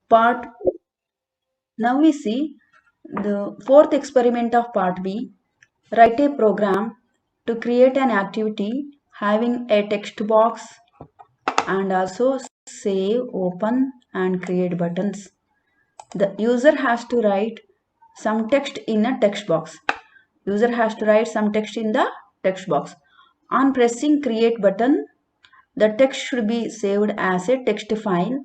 Part Now we see the fourth experiment of part B. Write a program to create an activity having a text box and also save, open and create buttons. The user has to write some text in a text box. User has to write some text in the text box. On pressing create button, the text should be saved as a text file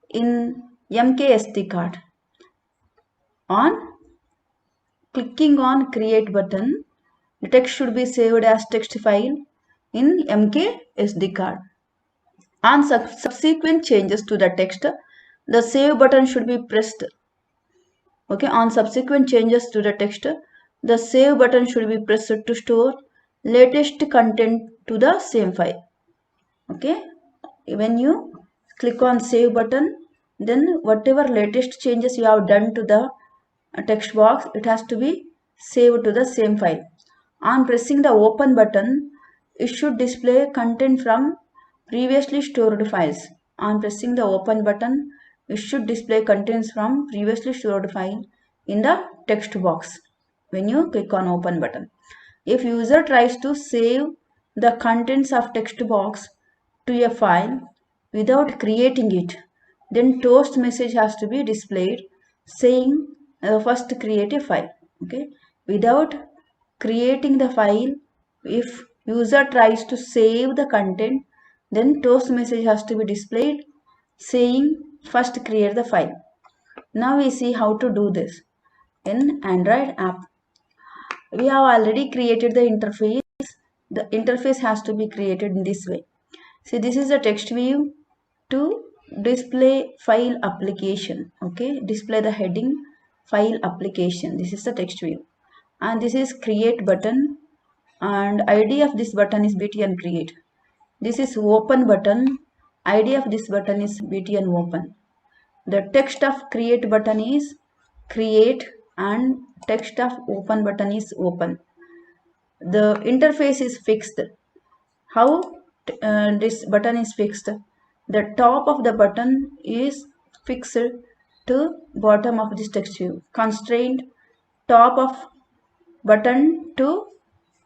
in MKSD card. On clicking on create button, the text should be saved as text file in MKSD card. On subsequent changes to the text, the save button should be pressed. Okay, on subsequent changes to the text, the save button should be pressed to store latest content to the same file. Okay, when you click on save button, then whatever latest changes you have done to the text box, it has to be saved to the same file. On pressing the open button, it should display content from previously stored files. On pressing the open button, it should display contents from previously stored file in the text box when you click on open button. If user tries to save the contents of text box to a file without creating it, then toast message has to be displayed saying first create a file. Okay, without creating the file, if user tries to save the content, then toast message has to be displayed saying first create the file. Now we see how to do this in Android app. We have already created the interface. The interface has to be created in this way. See, this is a text view to display file application. Okay, display the heading file application. This is the text view, and this is create button, and ID of this button is btn create. This is open button. ID of this button is btn open. The text of create button is create and text of open button is open. The interface is fixed. How this button is fixed? The top of the button is fixed to bottom of this text view. Constraint top of button to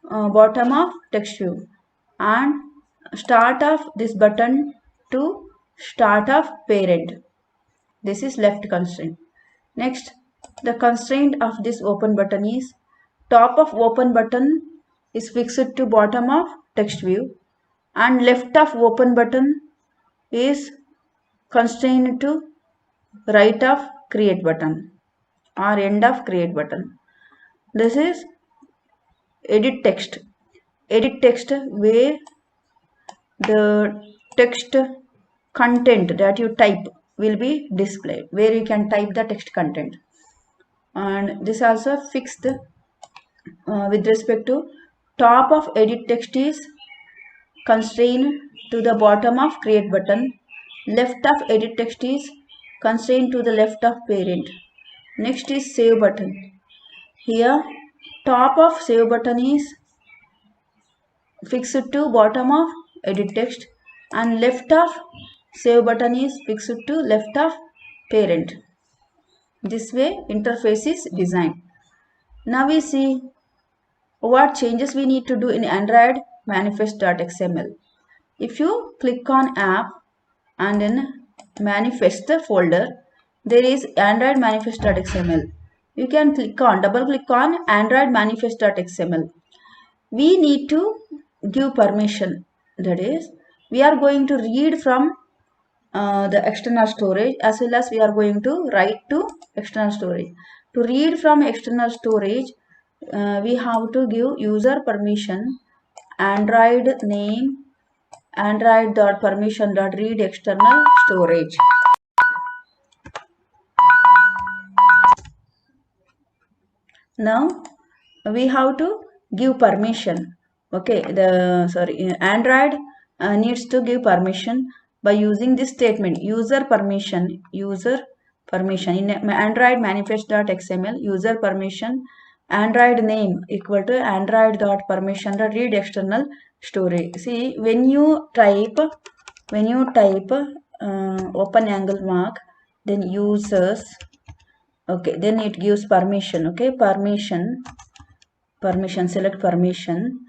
bottom of text view, and start of this button to start of parent. This is left constraint. Next, the constraint of this open button is top of open button is fixed to bottom of text view, and left of open button is constrained to right of create button or end of create button. This is edit text. Edit text where the text content that you type will be displayed, where you can type the text content. And this also fixed with respect to top of edit text is constrained to the bottom of create button, left of edit text is constrained to the left of parent. Next is save button. Here top of save button is fixed to bottom of edit text, and left of save button is fixed to left of parent. This way interface is designed. Now we see what changes we need to do in Android manifest.xml. If you click on app and then manifest folder, there is Android manifest.xml. You can double click on Android manifest.xml. We need to give permission. That is, we are going to read from the external storage, as well as we are going to write to external storage. To read from external storage, we have to give user permission Android name android.permission.read external storage. Now we have to give permission. Okay, Android needs to give permission by using this statement, user permission in Android manifest.xml, user permission Android name equal to android.permission.read external storage. See, when you type open angle mark, then users. Okay, then it gives permission. Okay, permission, select permission,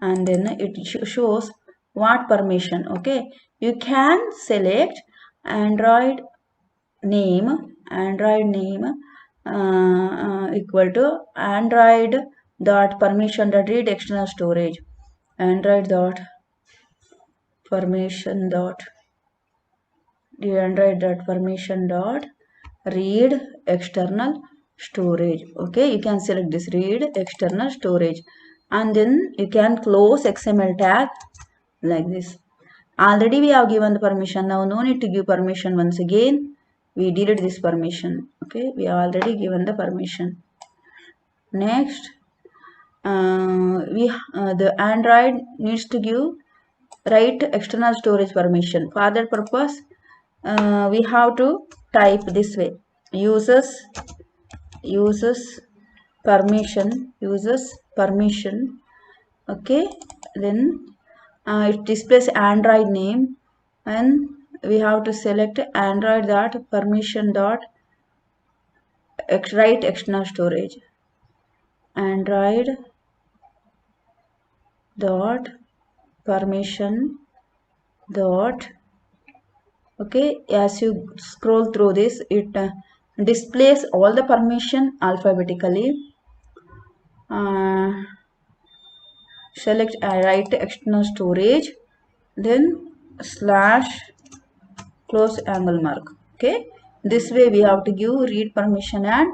and then it shows what permission. Okay, you can select Android name equal to Android dot permission dot read external storage, Android dot permission dot Android dot permission dot read external storage. Okay, you can select this read external storage, and then you can close XML tag like this. Already we have given the permission. Now no need to give permission once again. We delete this permission. Okay, we have already given the permission. Next, the Android needs to give write external storage permission. For that purpose, we have to type this way: users permission. Okay, then it displays Android name, and we have to select Android dot permission dot write external storage, Android dot permission dot. Okay, as you scroll through this, it displays all the permission alphabetically. Select write external storage, then slash close angle mark. Okay, this way we have to give read permission and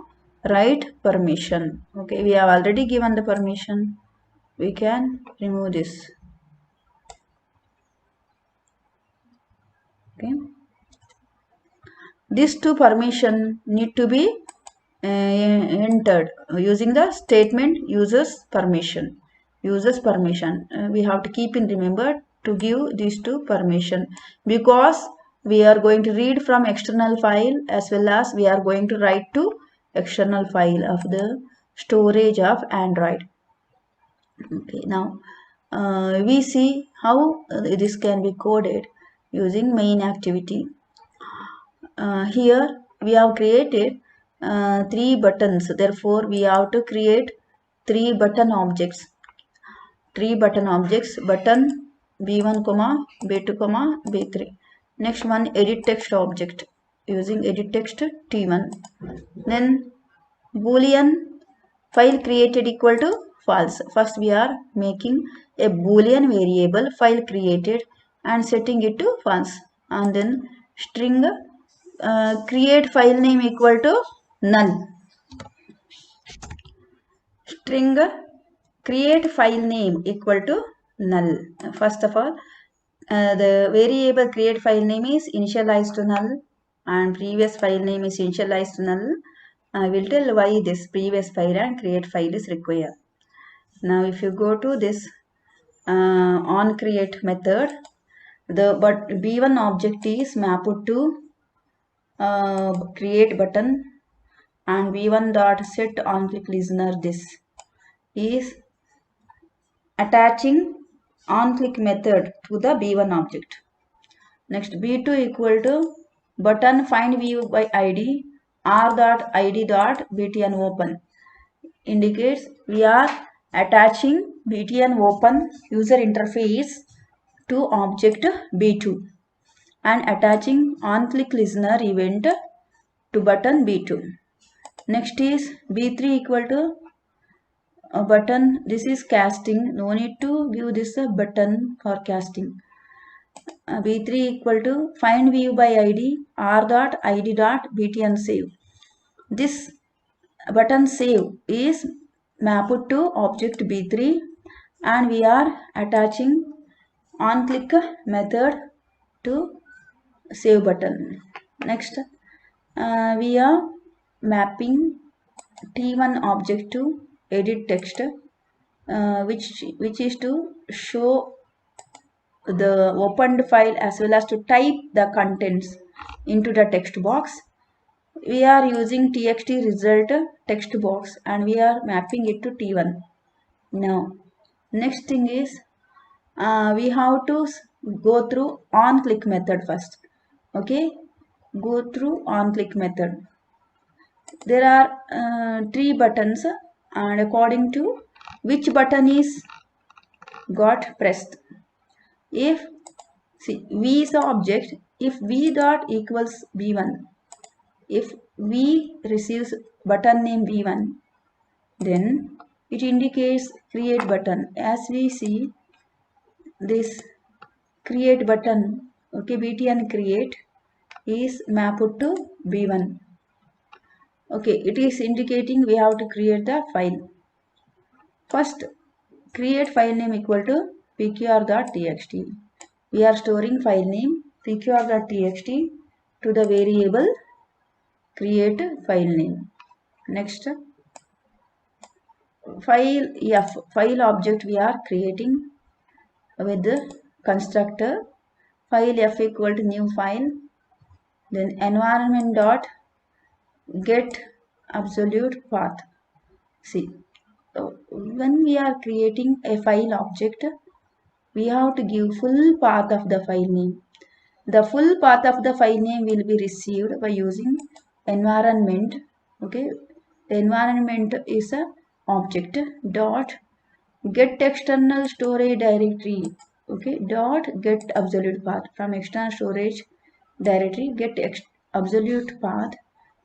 write permission. Okay, we have already given the permission. We can remove this. Okay, these two permission need to be entered using the statement users permission. We have to keep in remember to give these two permission, because we are going to read from external file as well as we are going to write to external file of the storage of Android. Okay, now we see how this can be coded using main activity. Here we have created 3 buttons, therefore we have to create 3 button objects. Button b1 comma b2 comma b3. Next one, edit text object using edit text t1. Then boolean file created equal to false. First we are making a boolean variable file created and setting it to false, and then string create file name equal to null. String create file name equal to null. First of all, the variable create file name is initialized to null and previous file name is initialized to null. I will tell why this previous file and create file is required. Now if you go to this on create method, but b1 object is mapped to create button, and b1 dot set on click listener. This is attaching on click method to the b1 object. Next, b2 equal to button find view by id r dot id dot btn open, indicates we are attaching btn open user interface to object b2 and attaching on click listener event to button b2. Next is b3 equal to a button. This is casting, no need to give this a button for casting. b3 equal to find view by id r dot id dot btn save. This button save is mapped to object b3 and we are attaching on click method to save button. Next, we are mapping t1 object to edit text, which is to show the opened file as well as to type the contents into the text box. We are using txt result text box and we are mapping it to t1. Now next thing is we have to go through on click method first. Okay, go through on click method. There are 3 buttons, and according to which button is got pressed. If v is the object, if v dot equals v1, if v receives button name v1, then it indicates create button. As we see this create button, okay, btn create is mapped to v1. Okay, it is indicating we have to create the file. First, create file name equal to pqr.txt. We are storing file name pqr.txt to the variable create file name. Next, file object we are creating with the constructor file f equal to new file, then environment dot get absolute path. See, when we are creating a file object, we have to give full path of the file name. The full path of the file name will be received by using environment. Okay, the environment is a object dot get external storage directory. Okay, dot get absolute path from external storage directory, get absolute path.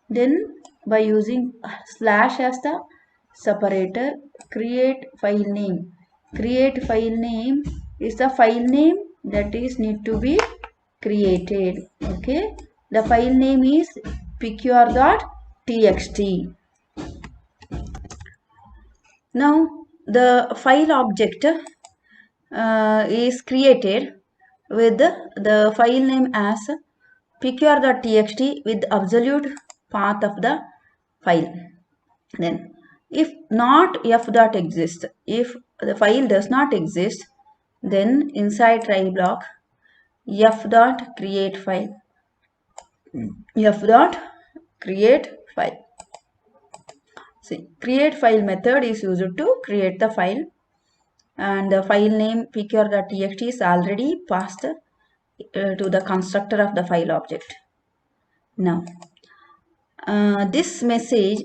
Then by using slash as the separator, create file name. Create file name is the file name that is need to be created. Okay, the file name is pqr.txt. Now the file object is created with the file name as pqr.txt with absolute path of the file. Then if not f.exist, if the file does not exist, then inside try block f.create file, f.create file. See, create file method is used to create the file, and the file name pqr.txt is already passed to the constructor of the file object. Now this message,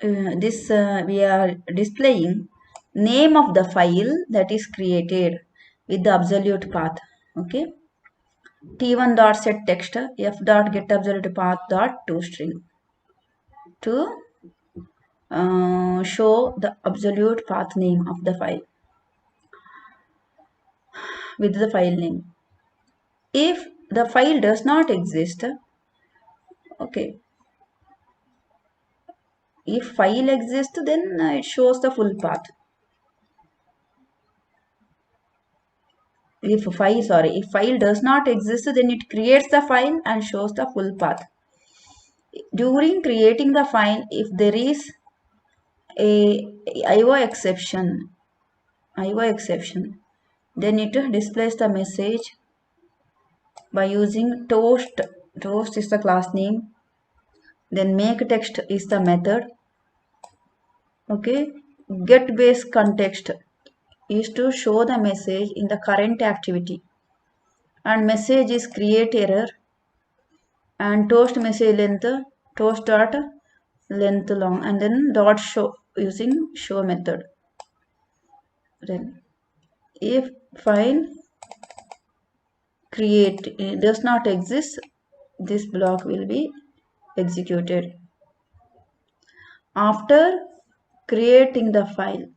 we are displaying name of the file that is created with the absolute path. Okay, t1.set text f.get absolute path .toString to show the absolute path name of the file with the file name. If the file does not exist, okay, if file exists, then it shows the full path. If file does not exist, then it creates the file and shows the full path. During creating the file, if there is a IO exception, then it displays the message by using toast. Toast is the class name. Then make text is the method. Okay, get base context is to show the message in the current activity, and message is create error, and toast message length toast dot length long, and then dot show using show method. Then if file create does not exist, this block will be executed. After creating the file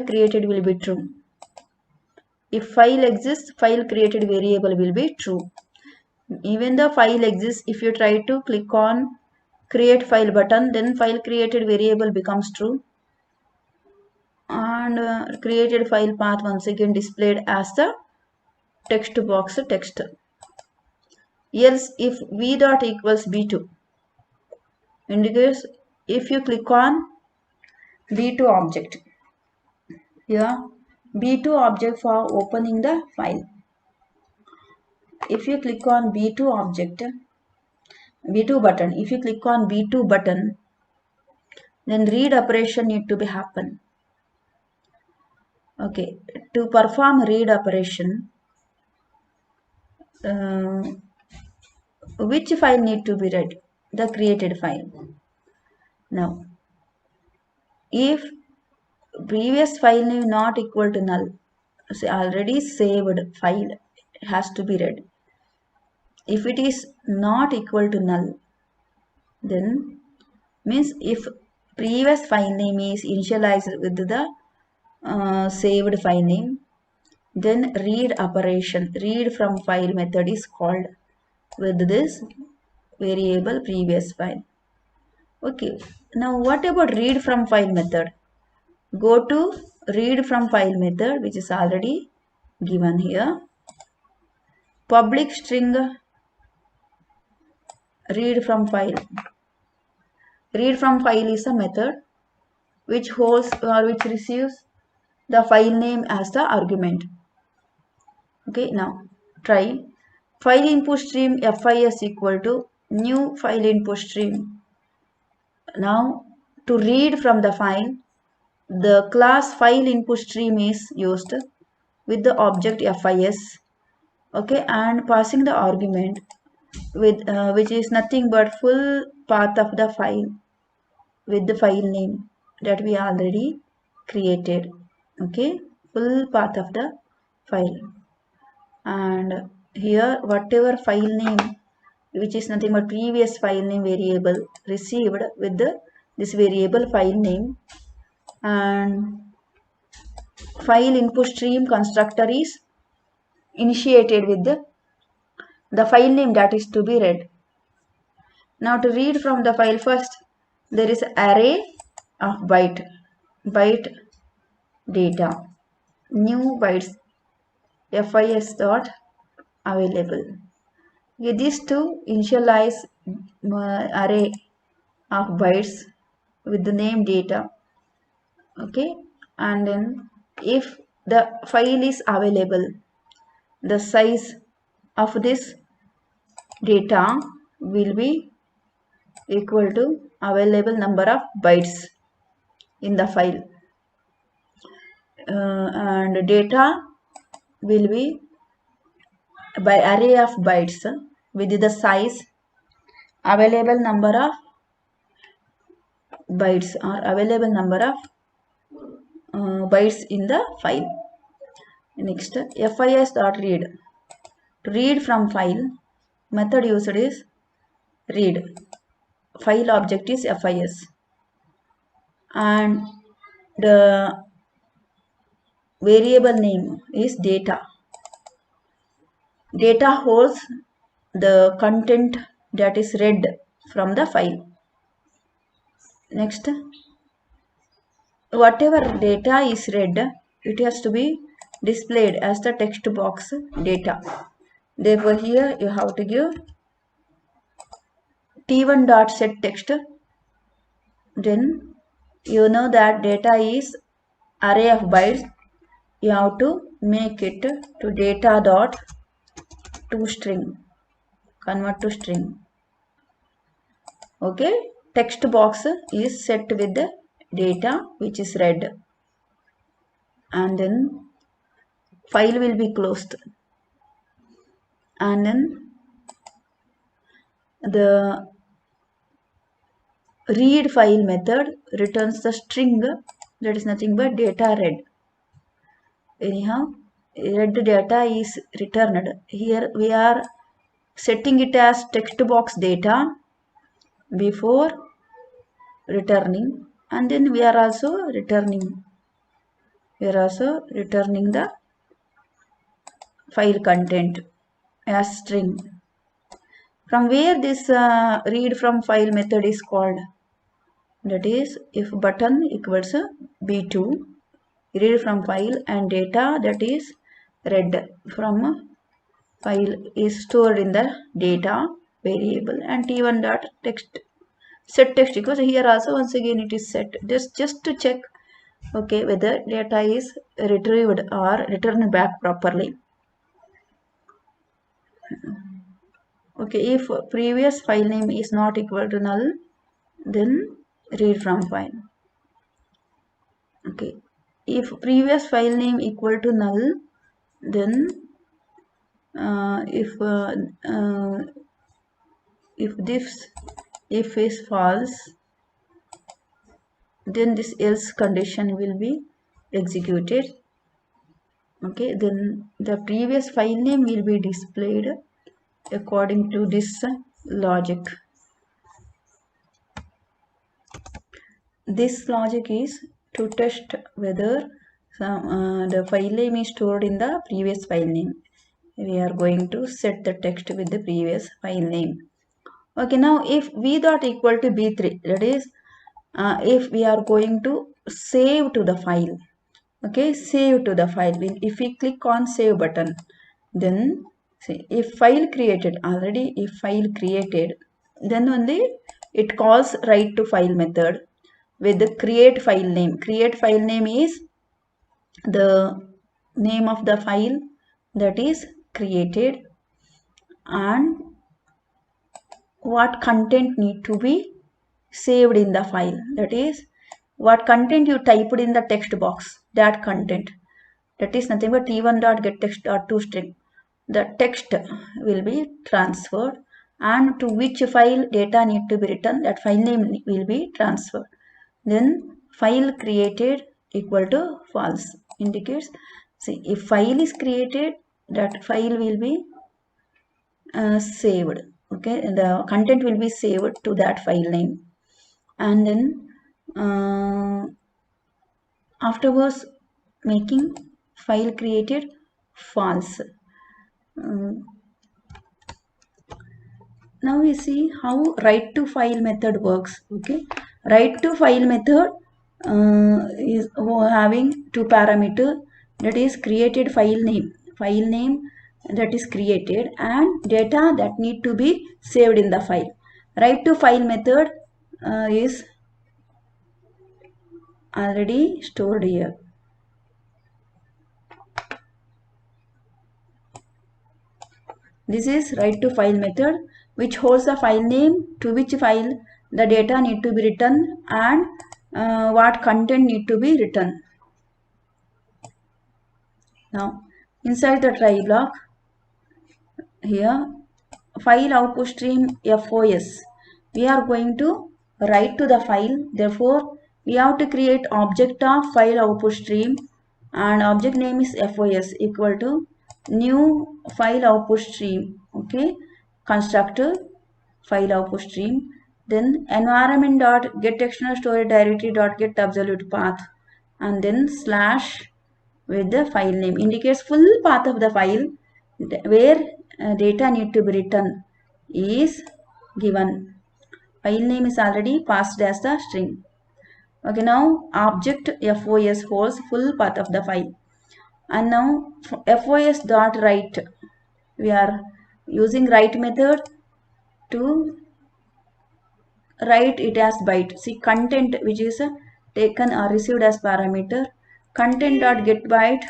created will be true. If file exists, file created variable will be true. Even the file exists, if you try to click on create file button, then file created variable becomes true, and created file path once again displayed as the text box text. Else if v dot equals b2 indicates if you click on b2 object, here b2 object for opening the file. If you click on b2 object, b2 button, if you click on b2 button, then read operation need to be happen. Okay, to perform read operation, which file need to be read? The created file. Now, if previous file name not equal to null, so already saved file has to be read. If it is not equal to null, then means if previous file name is initialized with the saved file name, then read operation, read from file method is called with this variable previous file. Okay, now what about read from file method? Go to read from file method, which is already given here. Public string read from file. Read from file is a method which holds or which receives the file name as the argument. Okay, now try file input stream FIS equal to new file input stream. Now to read from the file, the class file input stream is used with the object FIS, okay, and passing the argument with which is nothing but full path of the file with the file name that we already created, okay, full path of the file. And here whatever file name which is nothing but previous file name variable received with this variable file name, and file input stream constructor is initiated with the file name that is to be read. Now to read from the file, first there is array of byte data, new bytes FIS dot available. Okay, these two initialize array of bytes with the name data, okay, and then if the file is available, the size of this data will be equal to available number of bytes in the file, and data will be by array of bytes with the size available number of bytes or available number of bytes in the file. Next, FIS.read. To read from file, method used is read. File object is FIS, and the variable name is data. Data holds the content that is read from the file. Next, whatever data is read, it has to be displayed as the text box data. Therefore, here you have to give t1.setText. Then you know that data is array of bytes. You have to make it to data dot to string, convert to string. Okay, text box is set with the data which is read, and then file will be closed, and then the read file method returns the string that is nothing but data read. Anyhow, read data is returned. Here we are setting it as text box data before returning, and then we are also returning the file content as string. From where this read from file method is called? That is, if button equals b2, read from file, and data that is read from file is stored in the data variable, and t1 dot text set text, because here also once again it is set just to check, okay, whether data is retrieved or returned back properly. Okay, if previous file name is not equal to null, then read from file. Okay, if previous file name equal to null, then if if this if is false, then this else condition will be executed. Okay, then the previous file name will be displayed according to this logic. This logic is to test whether the file name is stored in the previous file name. We are going to set the text with the previous file name. Okay, now if v dot equal to b3, that is if we are going to save to the file. Okay, save to the file. If we click on save button, then see, if file created already, if file created, then only it calls write to file method with the create file name. Create file name is the name of the file that is created and what content need to be saved in the file. That is what content you typed in the text box, that content. That is nothing but t1.getText.toString. The text will be transferred, and to which file data need to be written, that file name will be transferred. Then file created equal to false indicates, see, if file is created, that file will be saved. Okay, the content will be saved to that file name, and then afterwards making file created false. Now we see how write to file method works. Okay, write to file method is having two parameters, that is created file name that is created, and data that need to be saved in the file. Write to file method is already stored here. This is write to file method, which holds the file name, to which file the data need to be written, and what content need to be written. Now inside the try block, here file output stream FOS, we are going to write to the file. Therefore we have to create object of file output stream, and object name is FOS equal to new file output stream. Okay, constructor file output stream, then environment dot get external storage directory dot get absolute path, and then slash with the file name indicates full path of the file where data need to be written is given. File name is already passed as the string. Okay, now object FOS holds full path of the file, and now FOS dot write, we are using write method to write it as byte. See, content which is taken or received as parameter, content dot get byte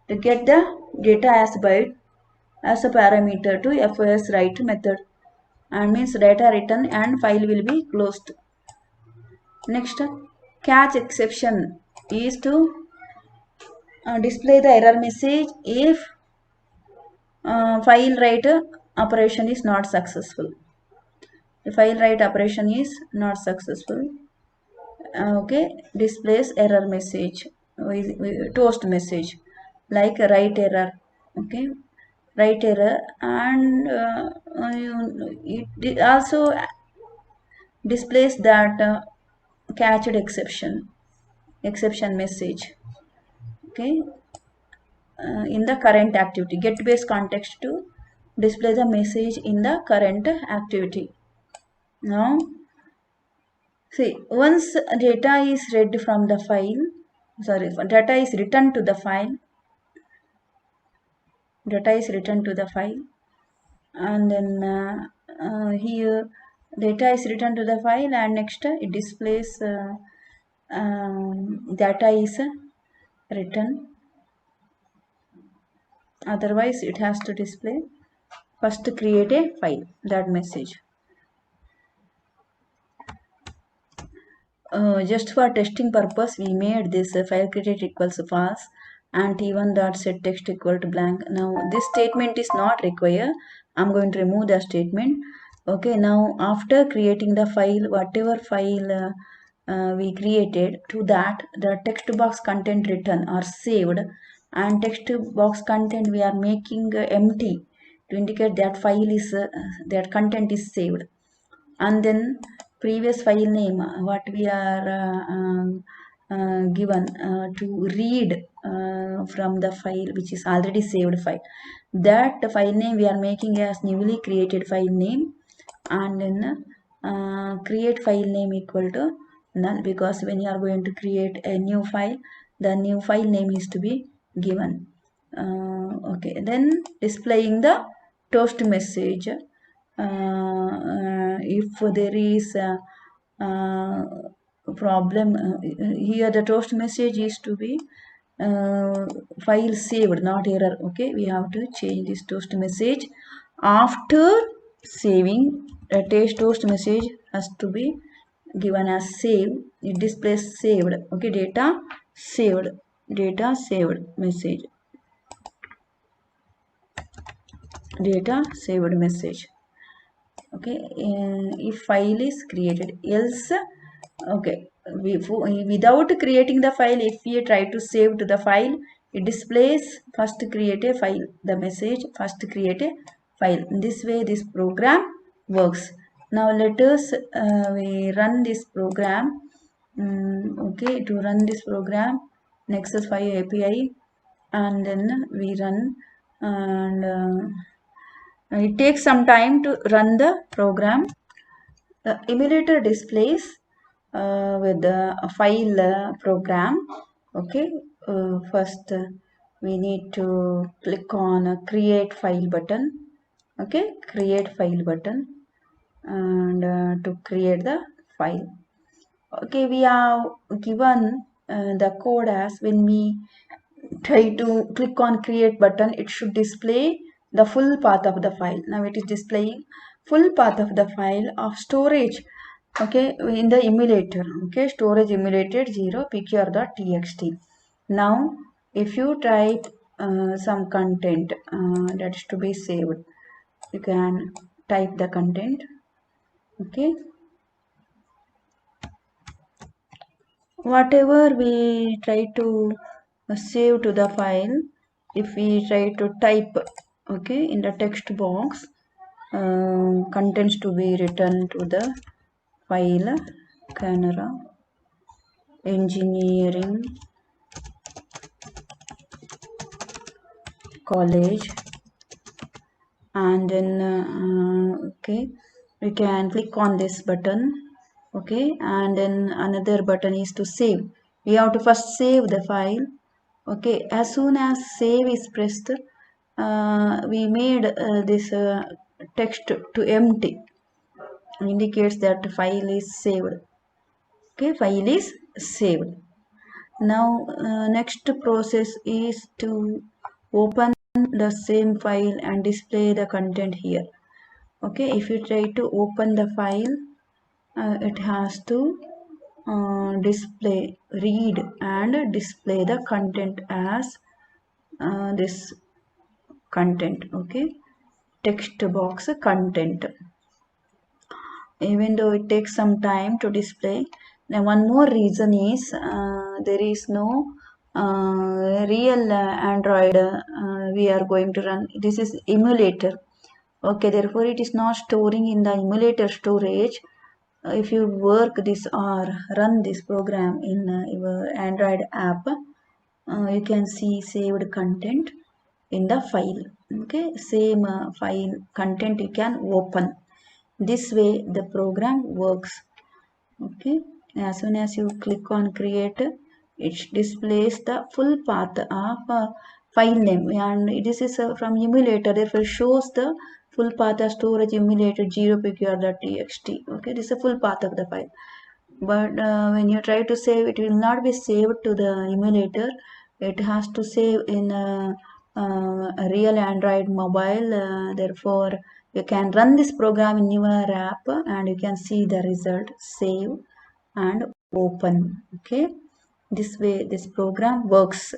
to get the data as byte as a parameter to FOS write method, and means data written and file will be closed. Next, catch exception is to display the error message if file write operation is not successful. The file write operation is not successful. Okay, displays error message, toast message like write error. Okay, write error, and it also displays that catched exception message. Okay, in the current activity, get base context to display the message in the current activity. Now see, once data is read from the file, data is written to the file, and then here data is written to the file, and next it displays data is written, otherwise it has to display first create a file, that message. Just for testing purpose, we made this file created equals false and t1 dot set text equal to blank. Now this statement is not required. I'm going to remove the statement. Okay, now after creating the file, whatever file we created, to that the text box content written are saved, and text box content we are making empty to indicate that file is that content is saved. And then previous file name what we are given to read from the file which is already saved file, that file name we are making as newly created file name, and then create file name equal to null, because when you are going to create a new file, the new file name is to be given. Okay, then displaying the toast message. If there is a problem, here the toast message is to be file saved, not error. Okay, we have to change this toast message after saving. A toast message has to be given as save. It displays saved. Okay, data saved, data saved message, data saved message. Okay, if file is created, else okay, without creating the file, if we try to save to the file, it displays first create a file, the message first create a file. This way this program works. Now let us we run this program. Okay, to run this program, Nexus 5 API, and then we run, and it takes some time to run the program. The emulator displays with the file program. Okay, first we need to click on create file button. Okay, create file button, and to create the file. Okay, we have given the code as when we try to click on create button, it should display the full path of the file. Now it is displaying full path of the file of storage. Okay, in the emulator. Okay, storage emulated 0 pqr.txt. Now if you type some content that is to be saved, you can type the content. Okay, whatever we try to save to the file, if we try to type, okay, in the text box, contents to be written to the file Canara Engineering College, and then okay, we can click on this button. Okay, and then another button is to save. We have to first save the file. Okay, as soon as save is pressed, we made this text to empty, indicates that file is saved. Okay, file is saved. Now next process is to open the same file and display the content here. Okay, if you try to open the file, it has to display, read and display the content as this content. Okay, text box content, even though it takes some time to display. Now one more reason is there is no real Android we are going to run. This is emulator. Okay, therefore it is not storing in the emulator storage. If you work this or run this program in your Android app, you can see saved content in the file. Okay, same file content you can open. This way the program works. Okay, as soon as you click on create, it displays the full path of file name, and this is from emulator, therefore shows the full path of storage emulated 0pqr.txt. Okay, this is a full path of the file. But when you try to save, it will not be saved to the emulator. It has to save in a real Android mobile. Therefore you can run this program in your app and you can see the result, save and open. Okay, this way this program works.